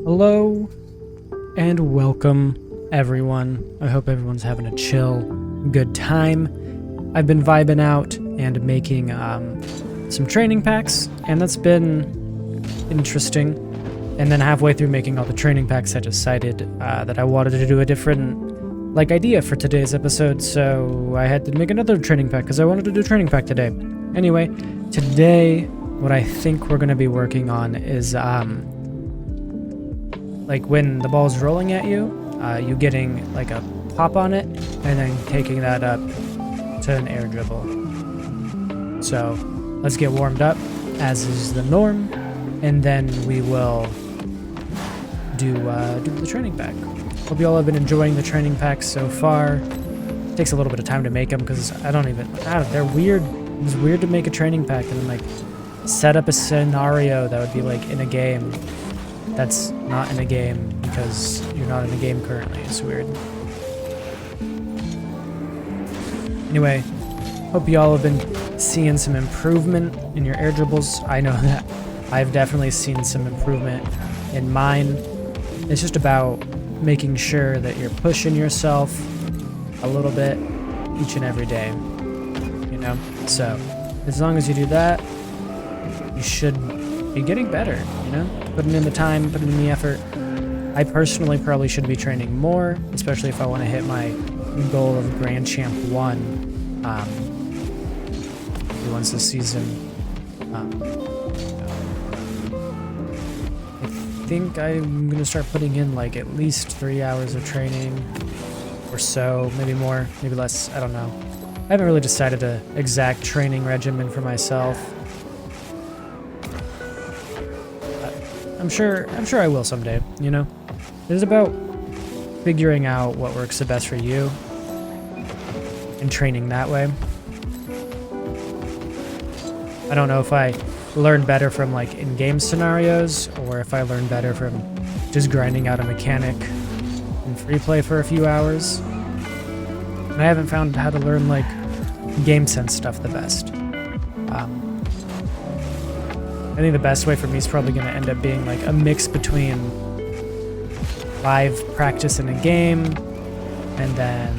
Hello and welcome everyone. I hope everyone's having a chill, good time. I've been vibing out and making some training packs, and that's been interesting. And then halfway through making all the training packs, I decided that I wanted to do a different idea for today's episode, so I had to make another training pack because I wanted to do a training pack today. Anyway, today what I think we're going to be working on is when the ball's rolling at you, you getting a pop on it and then taking that up to an air dribble. So let's get warmed up as is the norm, and then we will do the training pack. Hope you all have been enjoying the training packs so far. It takes a little bit of time to make them because they're weird. It's weird to make a training pack and then set up a scenario that would be in a game that's not in a game because you're not in a game currently. It's weird. Anyway, hope y'all have been seeing some improvement in your air dribbles. I know that I've definitely seen some improvement in mine. It's just about making sure that you're pushing yourself a little bit each and every day, you know? So as long as you do that, you should be getting better, you know? Putting in the time, putting in the effort. I personally probably should be training more, especially if I want to hit my goal of Grand Champ 1 once this season. I think I'm going to start putting in at least 3 hours of training or so, maybe more, maybe less, I don't know. I haven't really decided an exact training regimen for myself. I'm sure I will someday, you know? It is about figuring out what works the best for you and training that way. I don't know if I learn better from in-game scenarios or if I learn better from just grinding out a mechanic in free play for a few hours. And I haven't found how to learn game sense stuff the best. I think the best way for me is probably going to end up being a mix between live practice in a game and then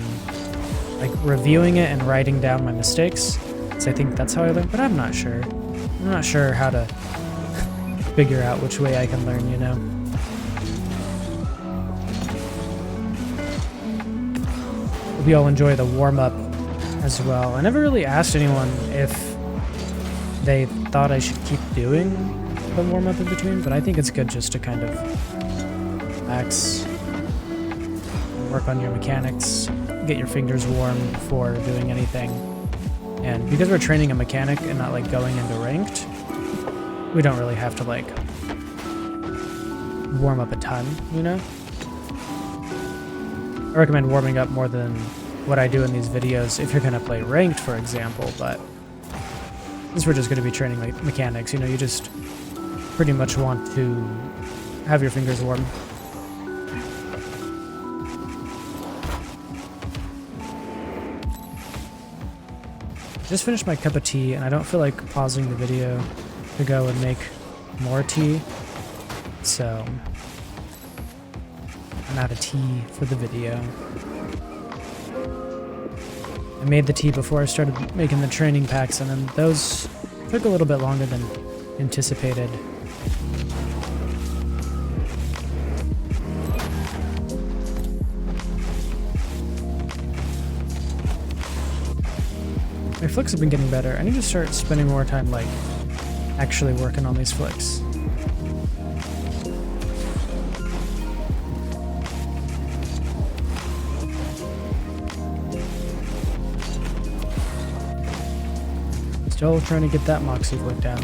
reviewing it and writing down my mistakes. So I think that's how I learn, but I'm not sure. I'm not sure how to figure out which way I can learn, you know? Hope you all enjoy the warm-up as well. I never really asked anyone if they thought I should keep doing the warm-up in between, but I think it's good just to kind of relax, work on your mechanics, get your fingers warm before doing anything. And because we're training a mechanic and not going into ranked, we don't really have to warm up a ton, you know? I recommend warming up more than what I do in these videos if you're gonna play ranked, for example, but since we're just going to be training mechanics, you know, you just pretty much want to have your fingers warm. Just finished my cup of tea, and I don't feel like pausing the video to go and make more tea, so I'm out of tea for the video. I made the tea before I started making the training packs, and then those took a little bit longer than anticipated. My flicks have been getting better. I need to start spending more time actually working on these flicks. Still trying to get that Moxie flick down.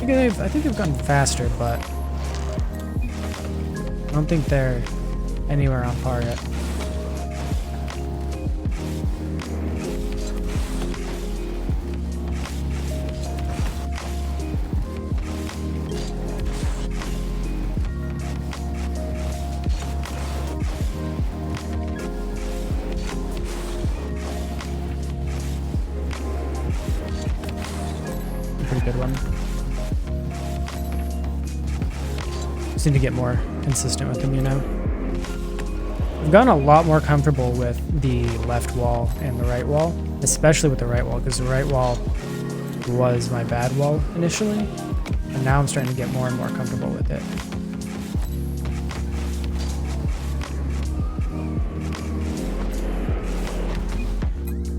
I think they've gotten faster, but I don't think they're anywhere on par yet. Pretty good one. just need to get more consistent with them, you know? I've gotten a lot more comfortable with the left wall and the right wall, especially with the right wall, because the right wall was my bad wall initially, and now I'm starting to get more and more comfortable with it.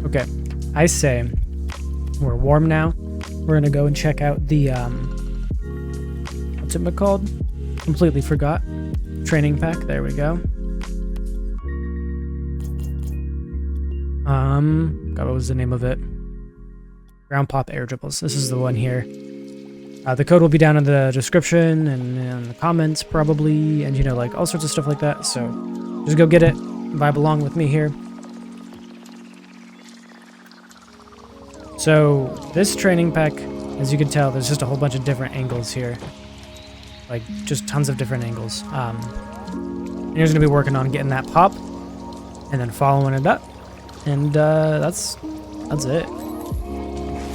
Okay, I say we're warm now. We're gonna go and check out the what's it called? Completely forgot. Training pack. There we go. God, what was the name of it? Ground pop air dribbles. This is the one here. The code will be down in the description and in the comments probably, and you know, like all sorts of stuff like that. So just go get it, vibe along with me here. So this training pack, as you can tell, there's just a whole bunch of different angles here, like just tons of different angles. And you're gonna be working on getting that pop, and then following it up, and that's it.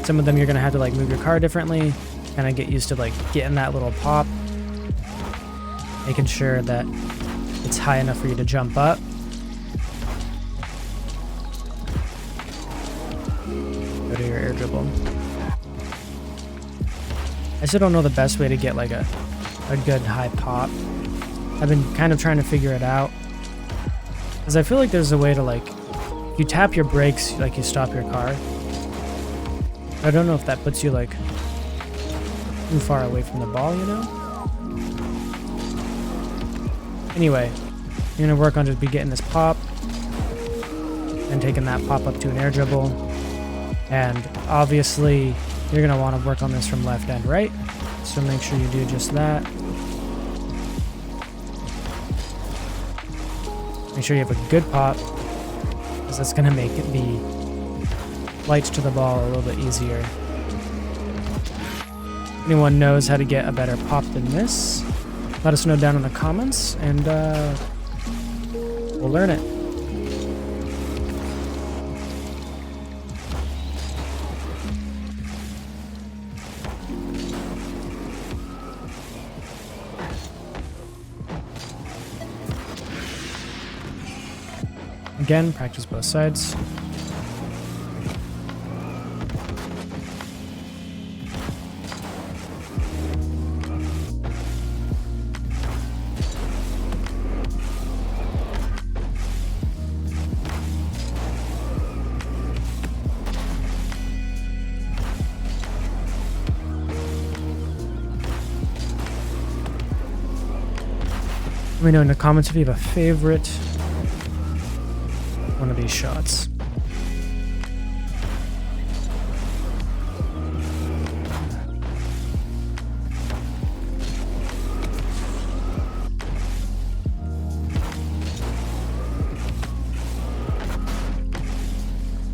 Some of them you're gonna have to like move your car differently, kind of get used to like getting that little pop, making sure that it's high enough for you to jump up. Go to your air dribble. I still don't know the best way to get like a good high pop. I've been kind of trying to figure it out, because I feel like there's a way to like, if you tap your brakes, like you stop your car. I don't know if that puts you like too far away from the ball, you know? Anyway, you're gonna work on just be getting this pop and taking that pop up to an air dribble. And obviously you're gonna want to work on this from left and right. So make sure you do just that. Make sure you have a good pop, because that's gonna make the flights to the ball a little bit easier. Anyone knows how to get a better pop than this, let us know down in the comments, and we'll learn it. Again, practice both sides. Let me know in the comments if you have a favorite one of these shots.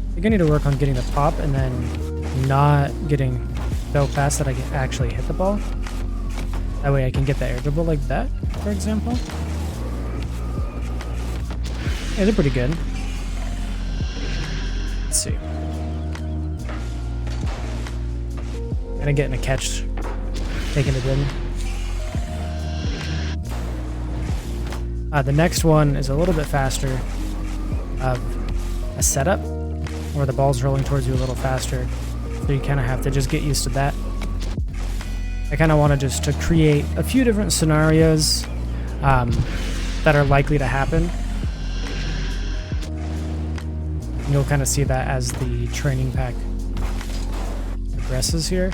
I think I need to work on getting the pop and then not getting so fast that I can actually hit the ball. That way I can get the air dribble like that, for example. Yeah, they're pretty good. Let's see. Kind of getting a catch, taking it in. The next one is a little bit faster of a setup, where the ball's rolling towards you a little faster. So you kind of have to just get used to that. I kind of want to create a few different scenarios that are likely to happen. And you'll kind of see that as the training pack progresses here.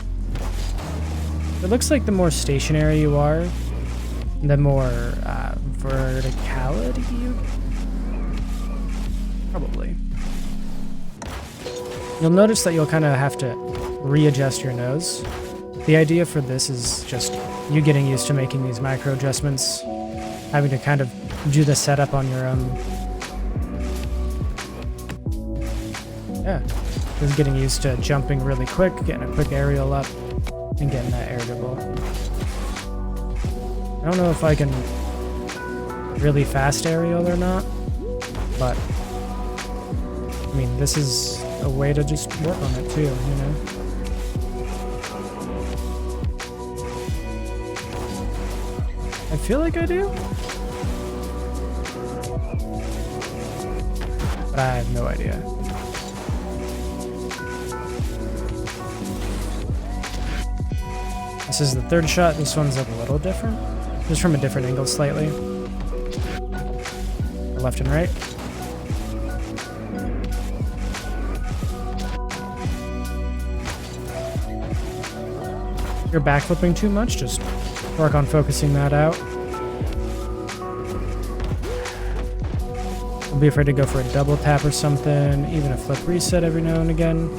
It looks like the more stationary you are, the more verticality you... Probably. You'll notice that you'll kind of have to readjust your nose. The idea for this is just you getting used to making these micro adjustments, having to kind of do the setup on your own. Yeah, just getting used to jumping really quick, getting a quick aerial up, and getting that air dribble. I don't know if I can really fast aerial or not, but I mean, this is a way to just work on it too, you know? I feel like I do. But I have no idea. This is the third shot. This one's a little different. Just from a different angle slightly. Left and right. If you're backflipping too much, just work on focusing that out. Don't be afraid to go for a double tap or something, even a flip reset every now and again.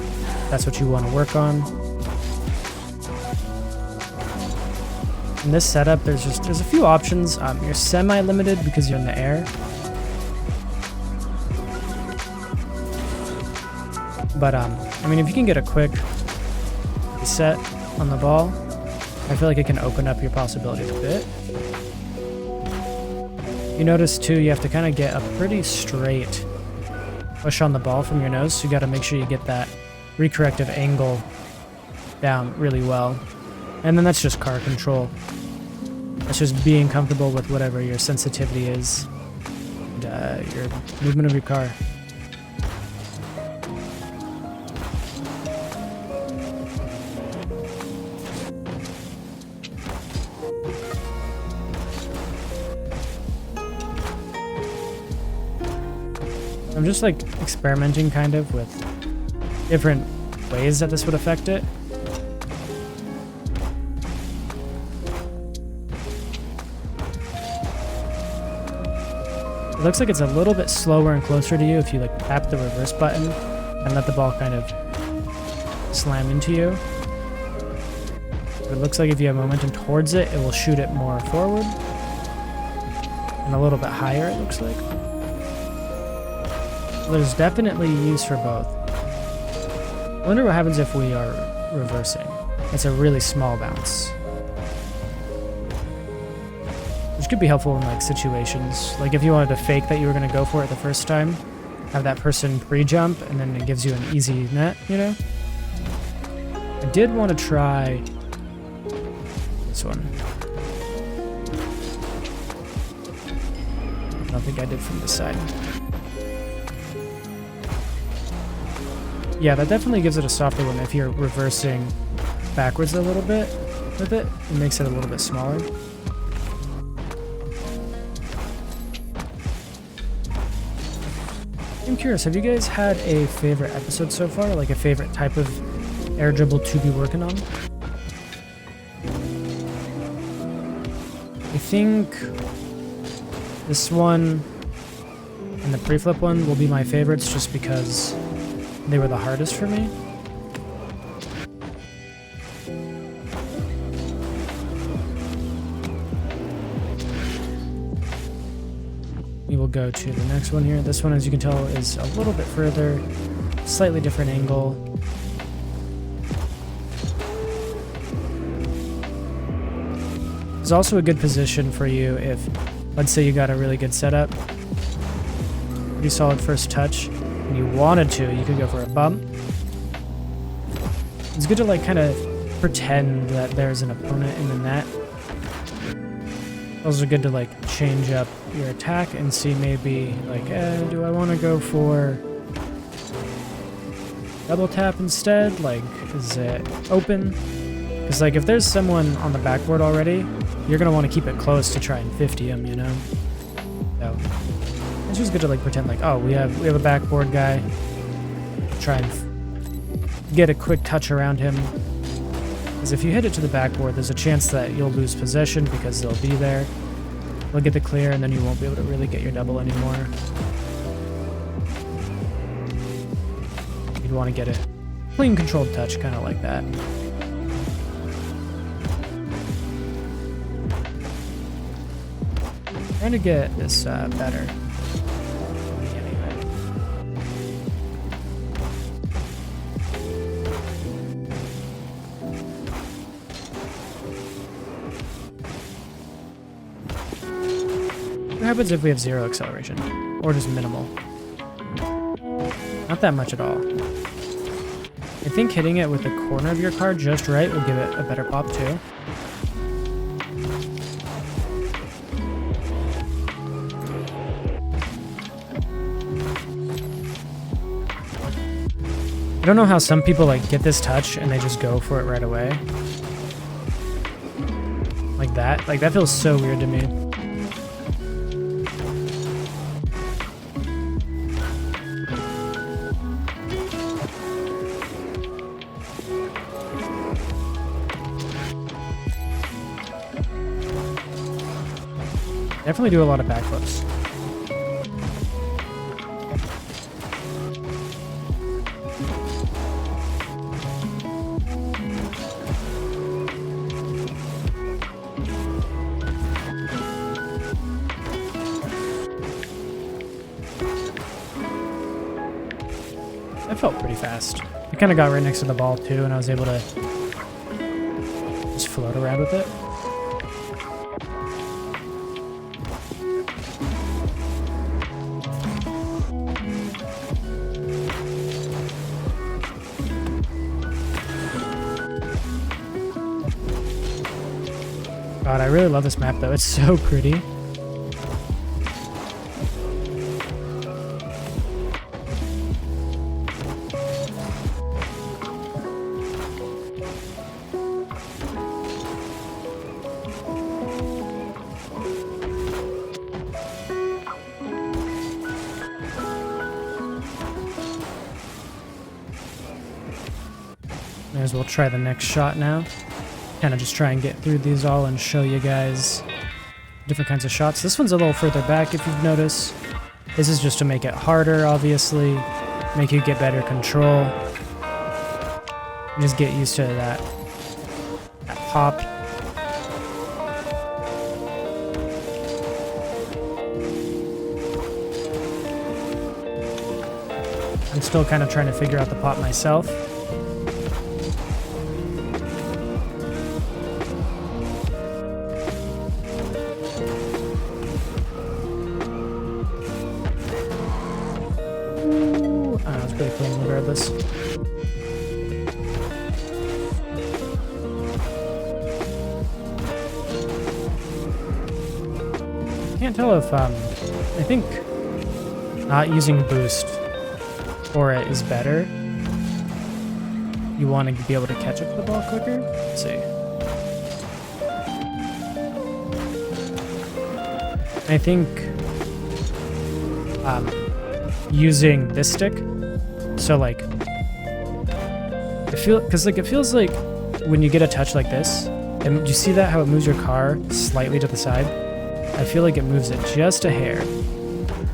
That's what you want to work on. In this setup, there's a few options. You're semi-limited because you're in the air. But, I mean, if you can get a quick reset on the ball, I feel like it can open up your possibilities a bit. You notice, too, you have to kind of get a pretty straight push on the ball from your nose, so you got to make sure you get that recorrective angle down really well. And then that's just car control. That's just being comfortable with whatever your sensitivity is and your movement of your car. I'm just like experimenting kind of with different ways that this would affect it. It looks like it's a little bit slower and closer to you if you like tap the reverse button and let the ball kind of slam into you. It looks like if you have momentum towards it, it will shoot it more forward and a little bit higher, it looks like. There's definitely use for both. I wonder what happens if we are reversing. It's a really small bounce. Which could be helpful in like situations. Like if you wanted to fake that you were going to go for it the first time, have that person pre-jump, and then it gives you an easy net, you know? I did want to try this one. I don't think I did from this side. Yeah, that definitely gives it a softer one if you're reversing backwards a little bit with it. It makes it a little bit smaller. I'm curious, have you guys had a favorite episode so far? Like a favorite type of air dribble to be working on? I think this one and the pre-flip one will be my favorites just because they were the hardest for me. We will go to the next one here. This one, as you can tell, is a little bit further, slightly different angle. It's also a good position for you if, let's say you got a really good setup, pretty solid first touch, and you wanted to, you could go for a bump. It's good to like kind of pretend that there's an opponent in the net. Also good to like change up your attack and see maybe like, do I want to go for double tap instead? Like, is it open? Because like if there's someone on the backboard already, you're going to want to keep it close to try and 50 him, you know? So it's just good to like pretend like, oh, we have a backboard guy. Try and get a quick touch around him. Because if you hit it to the backboard, there's a chance that you'll lose possession because they'll be there. They'll get the clear, and then you won't be able to really get your double anymore. You'd want to get a clean, controlled touch, kind of like that. Trying to get this better. What happens if we have zero acceleration? Or just minimal? Not that much at all. I think hitting it with the corner of your car just right will give it a better pop too. I don't know how some people like get this touch and they just go for it right away. Like that. Like that feels so weird to me. Definitely do a lot of backflips. That felt pretty fast. I kind of got right next to the ball too, and I was able to just float around with it. God, I really love this map though. It's so pretty. May as well try the next shot now. Kind of just try and get through these all and show you guys different kinds of shots. This one's a little further back if you've noticed. This is just to make it harder, obviously. Make you get better control. Just get used to that pop. I'm still kind of trying to figure out the pop myself. Pretty clean regardless. Can't tell if I think not using boost for it is better. You want to be able to catch up to the ball quicker. Let's see. I think using this stick. So like, it feels like when you get a touch like this, and you see that how it moves your car slightly to the side. I feel like it moves it just a hair,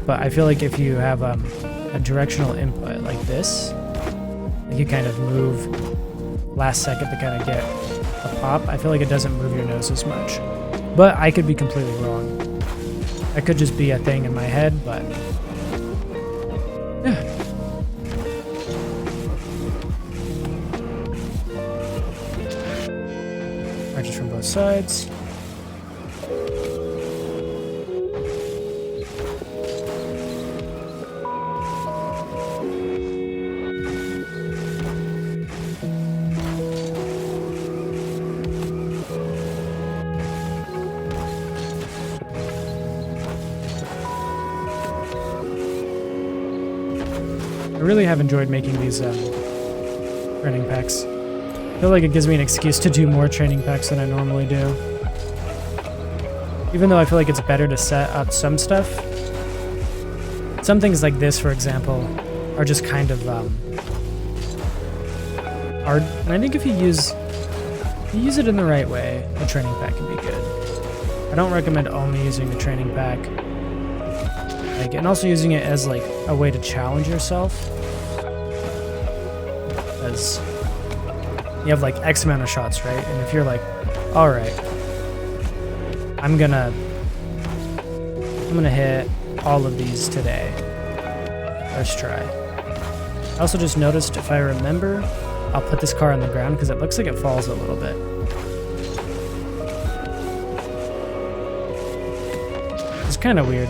but I feel like if you have a directional input like this, like you kind of move last second to kind of get a pop. I feel like it doesn't move your nose as much, but I could be completely wrong. That could just be a thing in my head, but yeah. Practice from both sides. I really have enjoyed making these training packs. I feel like it gives me an excuse to do more training packs than I normally do. Even though I feel like it's better to set up some stuff. Some things like this, for example, are just kind of hard. And I think if you use it in the right way, a training pack can be good. I don't recommend only using the training pack. And also using it as like a way to challenge yourself, as you have like X amount of shots, right? And if you're like, all right, I'm gonna hit all of these today, first try. I also just noticed, if I remember, I'll put this car on the ground because it looks like it falls a little bit. It's kind of weird.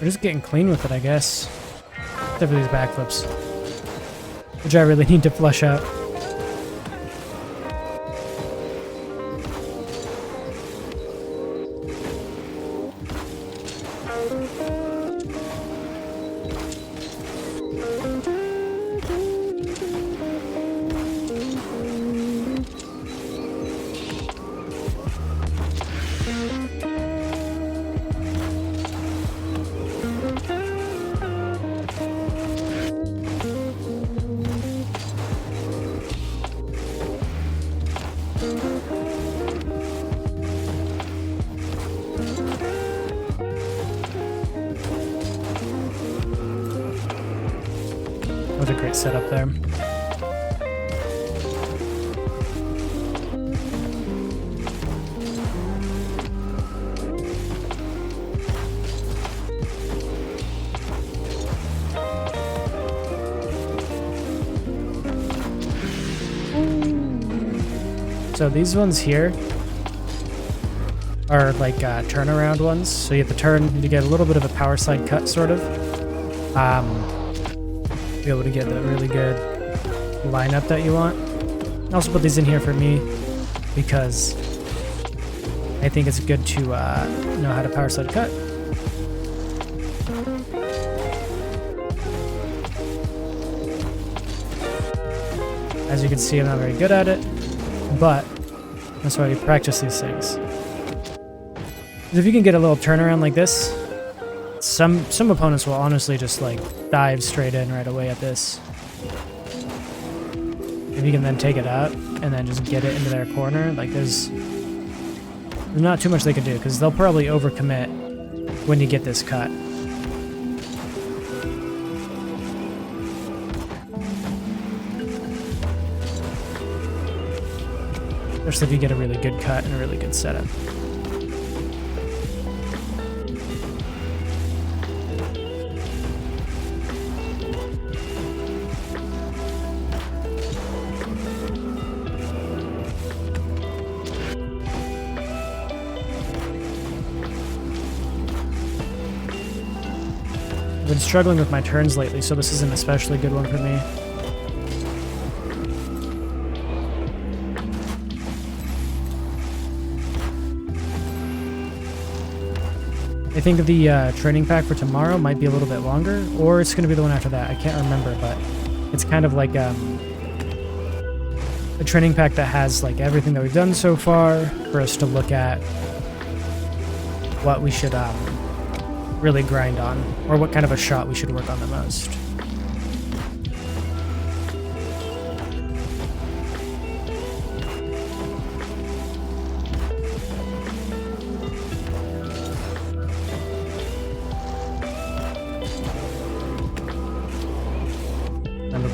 We're just getting clean with it, I guess. Except for these backflips, which I really need to flush out. What a great setup there. So these ones here are like turnaround ones. So you have to turn to get a little bit of a power slide cut, sort of. Be able to get the really good lineup that you want. I also put these in here for me because I think it's good to know how to power slide cut. As you can see, I'm not very good at it, but that's why you practice these things. If you can get a little turnaround like this, some opponents will honestly just like dive straight in right away at this. If you can then take it out and then just get it into their corner, like there's not too much they can do because they'll probably overcommit when you get this cut. Especially if you get a really good cut and a really good setup. I've been struggling with my turns lately, so this is an especially good one for me. I think the training pack for tomorrow might be a little bit longer, or it's going to be the one after that. I can't remember, but it's kind of like a training pack that has like everything that we've done so far for us to look at what we should really grind on, or what kind of a shot we should work on the most.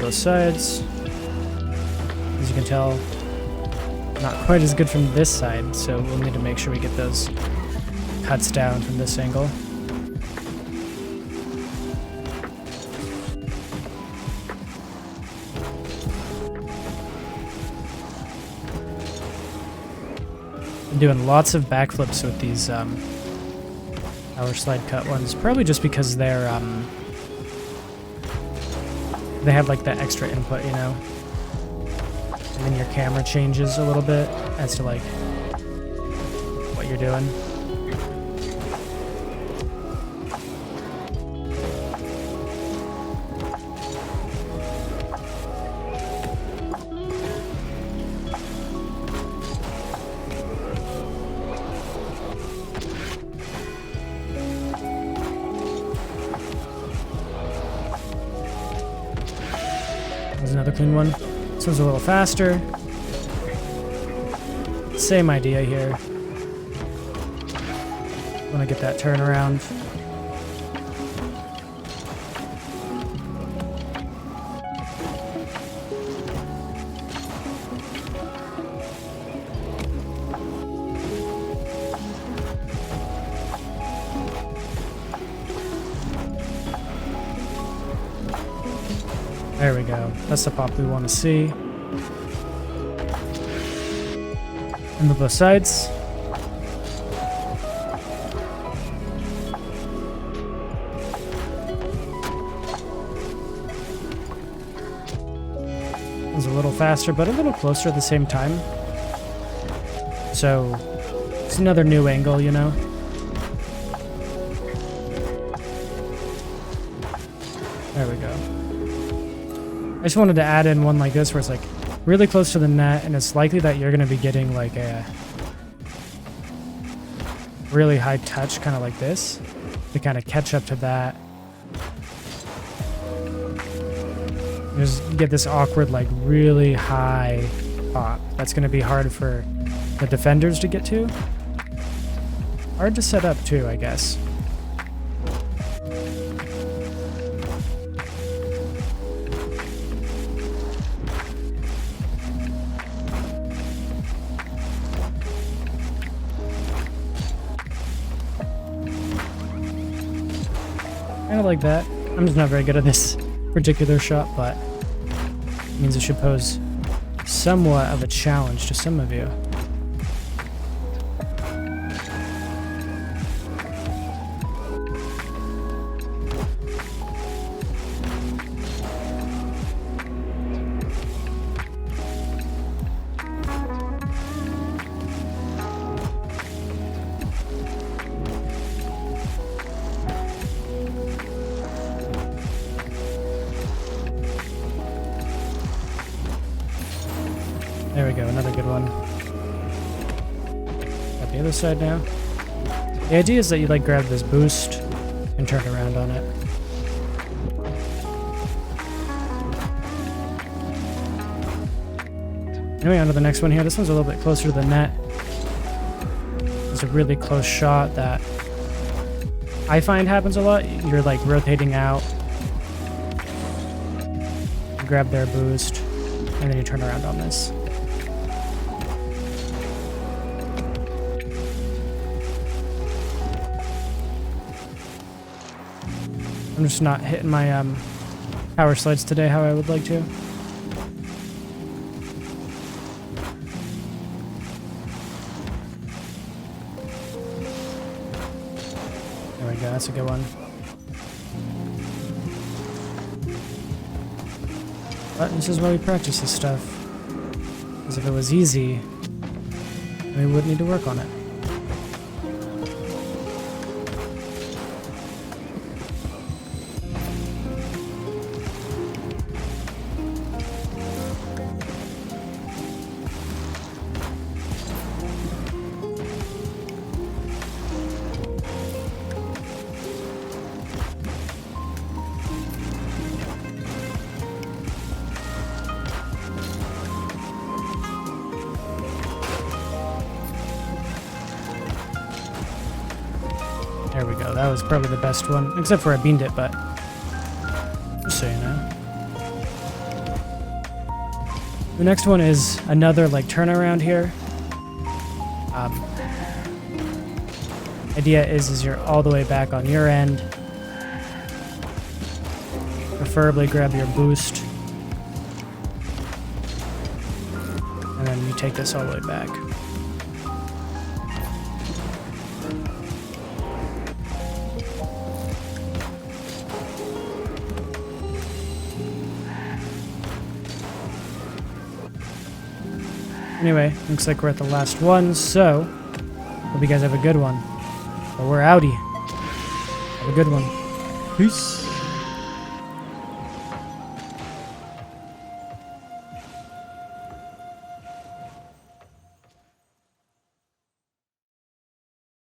Both sides. As you can tell, not quite as good from this side, so we'll need to make sure we get those cuts down from this angle. I'm doing lots of backflips with these power slide cut ones, probably just because they're they have like that extra input, you know, and then your camera changes a little bit as to like what you're doing. There's another clean one. This one's a little faster. Same idea here. Want to get that turnaround. There we go. That's the pop we want to see. And both sides. It's a little faster, but a little closer at the same time. So it's another new angle, you know? There we go. I just wanted to add in one like this where it's like really close to the net, and it's likely that you're going to be getting like a really high touch, kind of like this, to kind of catch up to that. Just get this awkward, like really high pop. That's going to be hard for the defenders to get to. Hard to set up too, I guess. Kind of like that. I'm just not very good at this particular shot, but it means it should pose somewhat of a challenge to some of you. There we go, another good one. Got the other side now. The idea is that you like grab this boost and turn around on it. Anyway, on to the next one here. This one's a little bit closer to the net. It's a really close shot that I find happens a lot. You're like rotating out, you grab their boost, and then you turn around on this. I'm just not hitting my power slides today how I would like to. There we go, that's a good one. But this is why we practice this stuff. Because if it was easy, we wouldn't need to work on it. There we go. That was probably the best one, except for I beamed it, but just so you know. The next one is another like turnaround here. Idea is you're all the way back on your end. Preferably grab your boost, and then you take this all the way back. Anyway, looks like we're at the last one, so hope you guys have a good one. But we're outie. Have a good one. Peace.